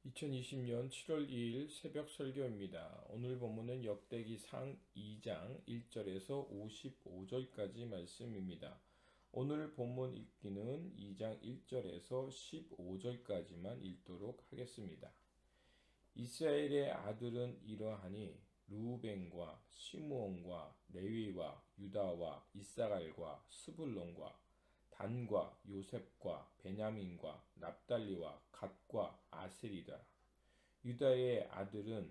2020년 7월 2일 새벽 설교입니다. 오늘 본문은 역대기상 2장 1절에서 55절까지 말씀입니다. 오늘 본문 읽기는 2장 1절에서 15절까지만 읽도록 하겠습니다. 이스라엘의 아들은 이러하니 르우벤과 시므온과 레위와 유다와 이사갈과 스불론과 단과 요셉과 베냐민과 납달리와 갓과 아셀이더라. 유다의 아들은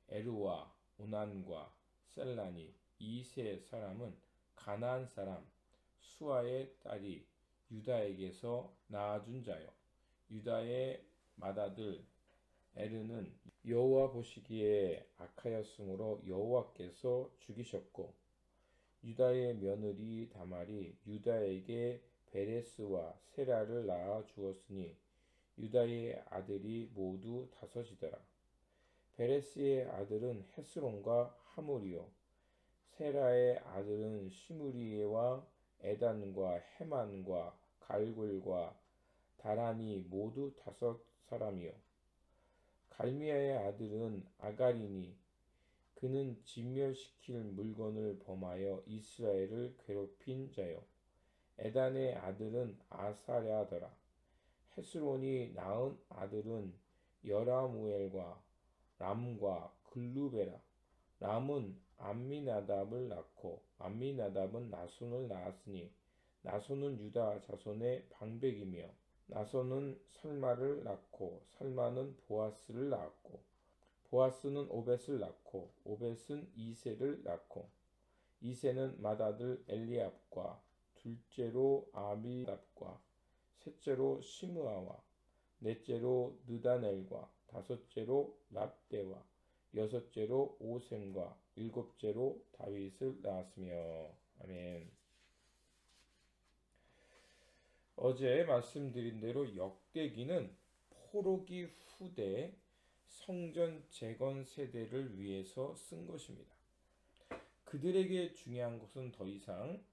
에르와 오난과 셀라니 이 세 사람은 가나안 사람 수아의 딸이 유다에게서 낳아준 자요. 유다의 맏아들 에르는 여호와 보시기에 악하였으므로 여호와께서 죽이셨고, 유다의 며느리 다말이 유다에게 베레스와 세라를 낳아 주었으니 유다의 아들이 모두 5이더라. 베레스의 아들은 헤스론과 하물이요, 세라의 아들은 시므리와 에단과 헤만과 갈굴과 다란이 모두 5사람이요, 갈미아의 아들은 아가리니 그는 진멸시킬 물건을 범하여 이스라엘을 괴롭힌 자요. 에단의 아들은 아사랴더라. 헤스론이 낳은 아들은 여라무엘과 람과 글루베라. 람은 암미나답을 낳고 암미나답은 나손을 낳았으니 나손은 유다 자손의 방백이며 나손은 살마를 낳고 살마는 보아스를 낳았고 보아스는 오벳을 낳고 오벳은 이세를 낳고 이세는 맏아들 엘리압과 둘째로 아미답과 셋째로 시므아와 넷째로 느다넬과 다섯째로 랍대와 여섯째로 오셈과 일곱째로 다윗을 낳았으며. 아멘. 어제 말씀드린 대로 역대기는 포로기 후대 성전 재건 세대를 위해서 쓴 것입니다. 그들에게 중요한 것은 더 이상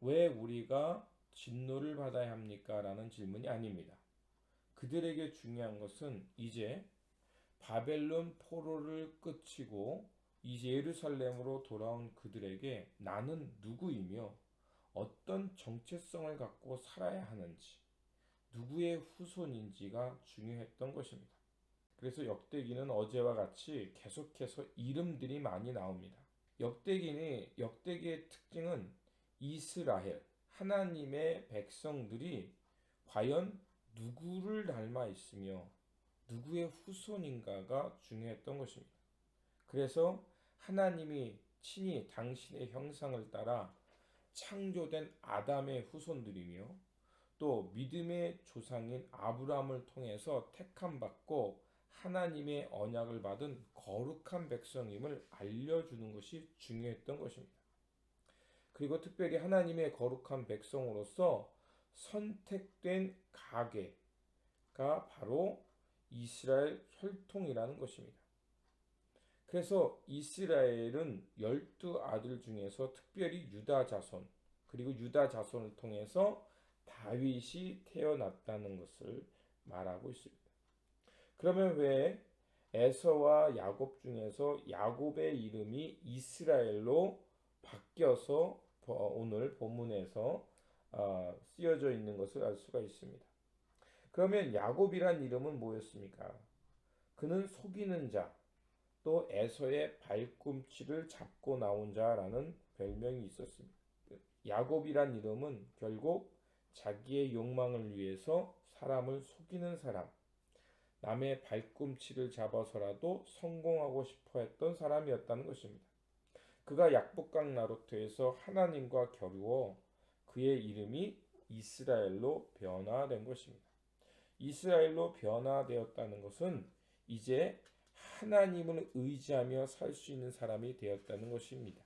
왜 우리가 진노를 받아야 합니까? 라는 질문이 아닙니다. 그들에게 중요한 것은 이제 바벨론 포로를 끝이고 이제 예루살렘으로 돌아온 그들에게 나는 누구이며 어떤 정체성을 갖고 살아야 하는지, 누구의 후손인지가 중요했던 것입니다. 그래서 역대기는 어제와 같이 계속해서 이름들이 많이 나옵니다. 역대기의 특징은 이스라엘, 하나님의 백성들이 과연 누구를 닮아 있으며 누구의 후손인가가 중요했던 것입니다. 그래서 하나님이 친히 당신의 형상을 따라 창조된 아담의 후손들이며 또 믿음의 조상인 아브라함을 통해서 택함받고 하나님의 언약을 받은 거룩한 백성임을 알려주는 것이 중요했던 것입니다. 그리고 특별히 하나님의 거룩한 백성으로서 선택된 가계가 바로 이스라엘 혈통이라는 것입니다. 그래서 이스라엘은 12아들 중에서 특별히 유다 자손, 그리고 유다 자손을 통해서 다윗이 태어났다는 것을 말하고 있습니다. 그러면 왜 에서와 야곱 중에서 야곱의 이름이 이스라엘로 바뀌어서 오늘 본문에서 쓰여져 있는 것을 알 수가 있습니다. 그러면 야곱이란 이름은 뭐였습니까? 그는 속이는 자, 또 에서의 발꿈치를 잡고 나온 자라는 별명이 있었습니다. 야곱이란 이름은 결국 자기의 욕망을 위해서 사람을 속이는 사람, 남의 발꿈치를 잡아서라도 성공하고 싶어 했던 사람이었다는 것입니다. 그가 약복강 나루터에서 하나님과 겨루어 그의 이름이 이스라엘로 변화된 것입니다. 이스라엘로 변화되었다는 것은 이제 하나님을 의지하며 살 수 있는 사람이 되었다는 것입니다.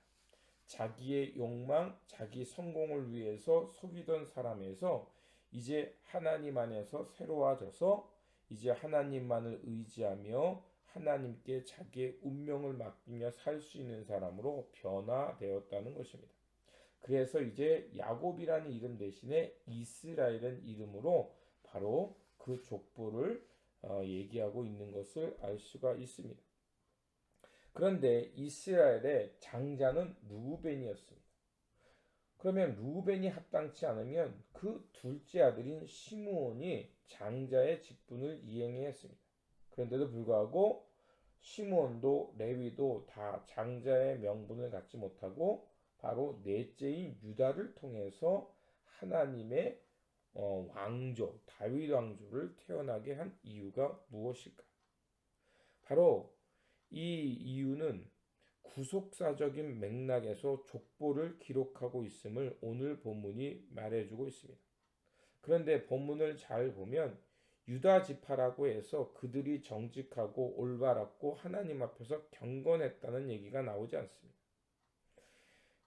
자기의 욕망, 자기 성공을 위해서 속이던 사람에서 이제 하나님 안에서 새로워져서 이제 하나님만을 의지하며 하나님께 자기의 운명을 맡기며 살 수 있는 사람으로 변화되었다는 것입니다. 그래서 이제 야곱이라는 이름 대신에 이스라엘은 이름으로 바로 그 족보를 얘기하고 있는 것을 알 수가 있습니다. 그런데 이스라엘의 장자는 루벤이었습니다. 그러면 루벤이 합당치 않으면 그 둘째 아들인 시므온이 장자의 직분을 이행해야 했습니다. 그런데도 불구하고 시므온도 레위도 다 장자의 명분을 갖지 못하고 바로 넷째인 유다를 통해서 하나님의 왕조, 다윗 왕조를 태어나게 한 이유가 무엇일까? 바로 이 이유는 구속사적인 맥락에서 족보를 기록하고 있음을 오늘 본문이 말해주고 있습니다. 그런데 본문을 잘 보면 유다 지파라고 해서 그들이 정직하고 올바랐고 하나님 앞에서 경건했다는 얘기가 나오지 않습니다.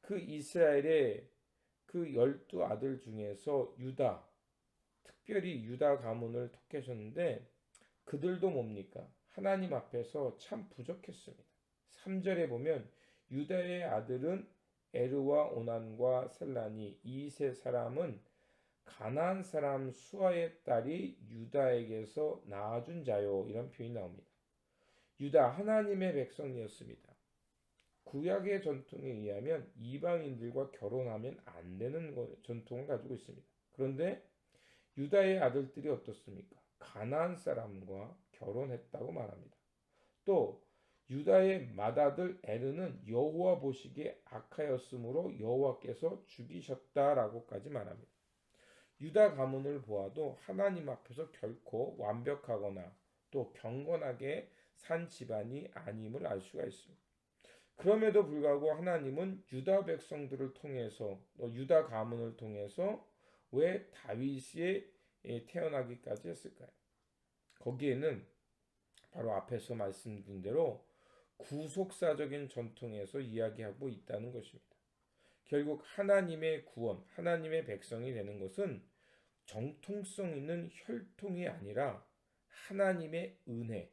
그 이스라엘의 그 12아들 중에서 유다, 특별히 유다 가문을 택하셨는데 그들도 뭡니까? 하나님 앞에서 참 부족했습니다. 3절에 보면 유다의 아들은 에르와 오난과 셀란이 이 세 사람은 가나안 사람 수아의 딸이 유다에게서 낳아준 자요. 이런 표현이 나옵니다. 유다 하나님의 백성이었습니다. 구약의 전통에 의하면 이방인들과 결혼하면 안 되는 전통을 가지고 있습니다. 그런데 유다의 아들들이 어떻습니까? 가나안 사람과 결혼했다고 말합니다. 또 유다의 맏아들 에르는 여호와 보시기에 악하였으므로 여호와께서 죽이셨다라고까지 말합니다. 유다 가문을 보아도 하나님 앞에서 결코 완벽하거나 또 경건하게 산 집안이 아님을 알 수가 있습니다. 그럼에도 불구하고 하나님은 유다 백성들을 통해서 유다 가문을 통해서 왜 다윗이 태어나기까지 했을까요? 거기에는 바로 앞에서 말씀드린 대로 구속사적인 전통에서 이야기하고 있다는 것입니다. 결국 하나님의 구원, 하나님의 백성이 되는 것은 정통성 있는 혈통이 아니라 하나님의 은혜,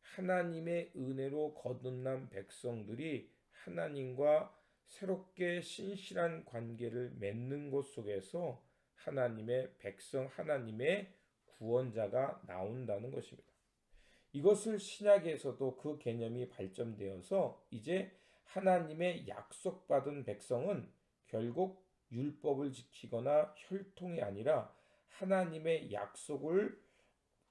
하나님의 은혜로 거듭난 백성들이 하나님과 새롭게 신실한 관계를 맺는 것 속에서 하나님의 백성, 하나님의 구원자가 나온다는 것입니다. 이것을 신약에서도 그 개념이 발전되어서 이제 하나님의 약속받은 백성은 결국 율법을 지키거나 혈통이 아니라 하나님의 약속을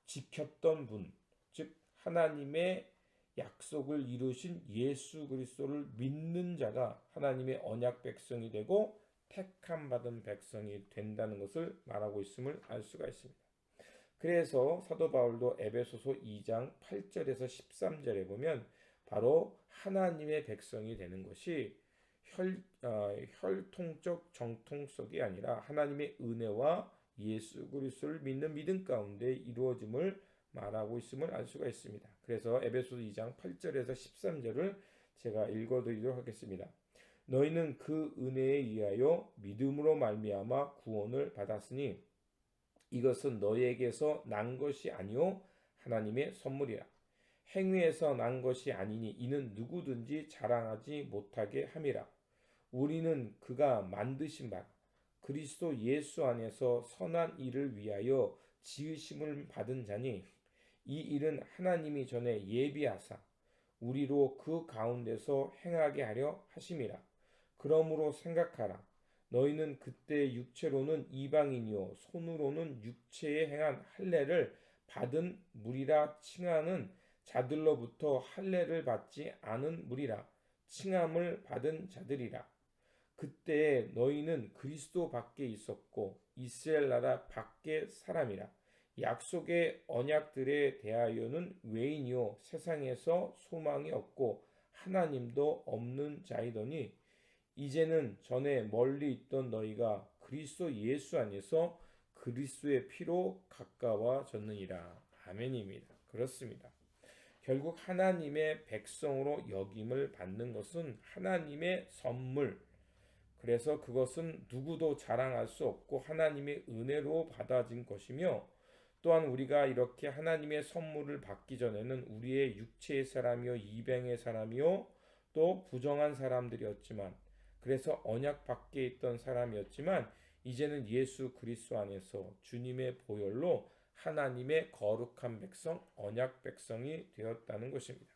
지켰던 분, 즉 하나님의 약속을 이루신 예수 그리스도를 믿는 자가 하나님의 언약 백성이 되고 택함 받은 백성이 된다는 것을 말하고 있음을 알 수가 있습니다. 그래서 사도 바울도 에베소서 2장 8절에서 13절에 보면 바로 하나님의 백성이 되는 것이 혈통적 정통성이 아니라 하나님의 은혜와 예수 그리스도를 믿는 믿음 가운데 이루어짐을 말하고 있음을 알 수가 있습니다. 그래서 에베소서 2장 8절에서 13절을 제가 읽어드리도록 하겠습니다. 너희는 그 은혜에 의하여 믿음으로 말미암아 구원을 받았으니 이것은 너희에게서 난 것이 아니요 하나님의 선물이라. 행위에서 난 것이 아니니 이는 누구든지 자랑하지 못하게 함이라. 우리는 그가 만드신 바 그리스도 예수 안에서 선한 일을 위하여 지으심을 받은 자니 이 일은 하나님이 전에 예비하사 우리로 그 가운데서 행하게 하려 하심이라. 그러므로 생각하라. 너희는 그때 육체로는 이방인이요 손으로는 육체에 행한 할례를 받은 무리라 칭하는 자들로부터 할례를 받지 않은 무리라 칭함을 받은 자들이라. 그때 너희는 그리스도 밖에 있었고 이스라엘 나라 밖의 사람이라. 약속의 언약들에 대하여는 외인이요 세상에서 소망이 없고 하나님도 없는 자이더니 이제는 전에 멀리 있던 너희가 그리스도 예수 안에서 그리스도의 피로 가까워졌느니라. 아멘입니다. 그렇습니다. 결국 하나님의 백성으로 여김을 받는 것은 하나님의 선물, 그래서 그것은 누구도 자랑할 수 없고 하나님의 은혜로 받아진 것이며 또한 우리가 이렇게 하나님의 선물을 받기 전에는 우리의 육체의 사람이요 이방의 사람이요 또 부정한 사람들이었지만 그래서 언약 밖에 있던 사람이었지만 이제는 예수 그리스도 안에서 주님의 보혈로 하나님의 거룩한 백성, 언약 백성이 되었다는 것입니다.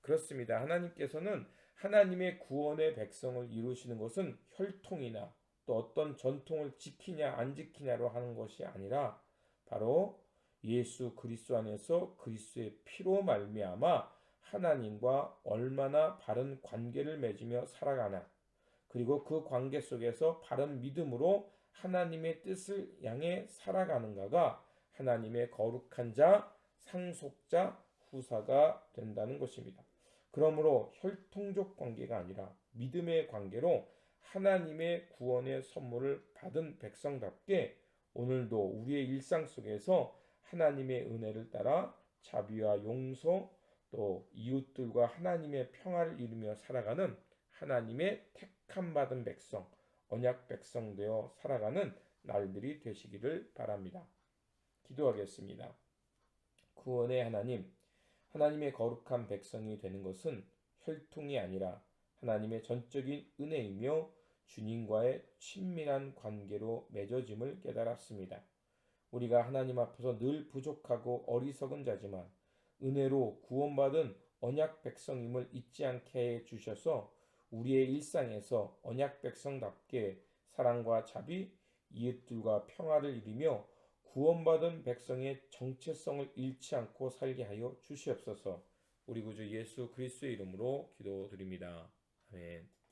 그렇습니다. 하나님께서는 하나님의 구원의 백성을 이루시는 것은 혈통이나 또 어떤 전통을 지키냐 안 지키냐로 하는 것이 아니라 바로 예수 그리스도 안에서 그리스도의 피로 말미암아 하나님과 얼마나 바른 관계를 맺으며 살아가나, 그리고 그 관계 속에서 바른 믿음으로 하나님의 뜻을 향해 살아가는가가 하나님의 거룩한 자, 상속자, 후사가 된다는 것입니다. 그러므로 혈통적 관계가 아니라 믿음의 관계로 하나님의 구원의 선물을 받은 백성답게 오늘도 우리의 일상 속에서 하나님의 은혜를 따라 자비와 용서, 또 이웃들과 하나님의 평화를 이루며 살아가는 하나님의 택함 받은 백성, 언약 백성 되어 살아가는 날들이 되시기를 바랍니다. 기도하겠습니다. 구원의 하나님, 하나님의 거룩한 백성이 되는 것은 혈통이 아니라 하나님의 전적인 은혜이며 주님과의 친밀한 관계로 맺어짐을 깨달았습니다. 우리가 하나님 앞에서 늘 부족하고 어리석은 자지만 은혜로 구원받은 언약 백성임을 잊지 않게 해 주셔서 우리의 일상에서 언약 백성답게 사랑과 자비, 이웃들과 평화를 이루며 구원받은 백성의 정체성을 잃지 않고 살게 하여 주시옵소서. 우리 구주 예수 그리스도의 이름으로 기도드립니다. 아멘.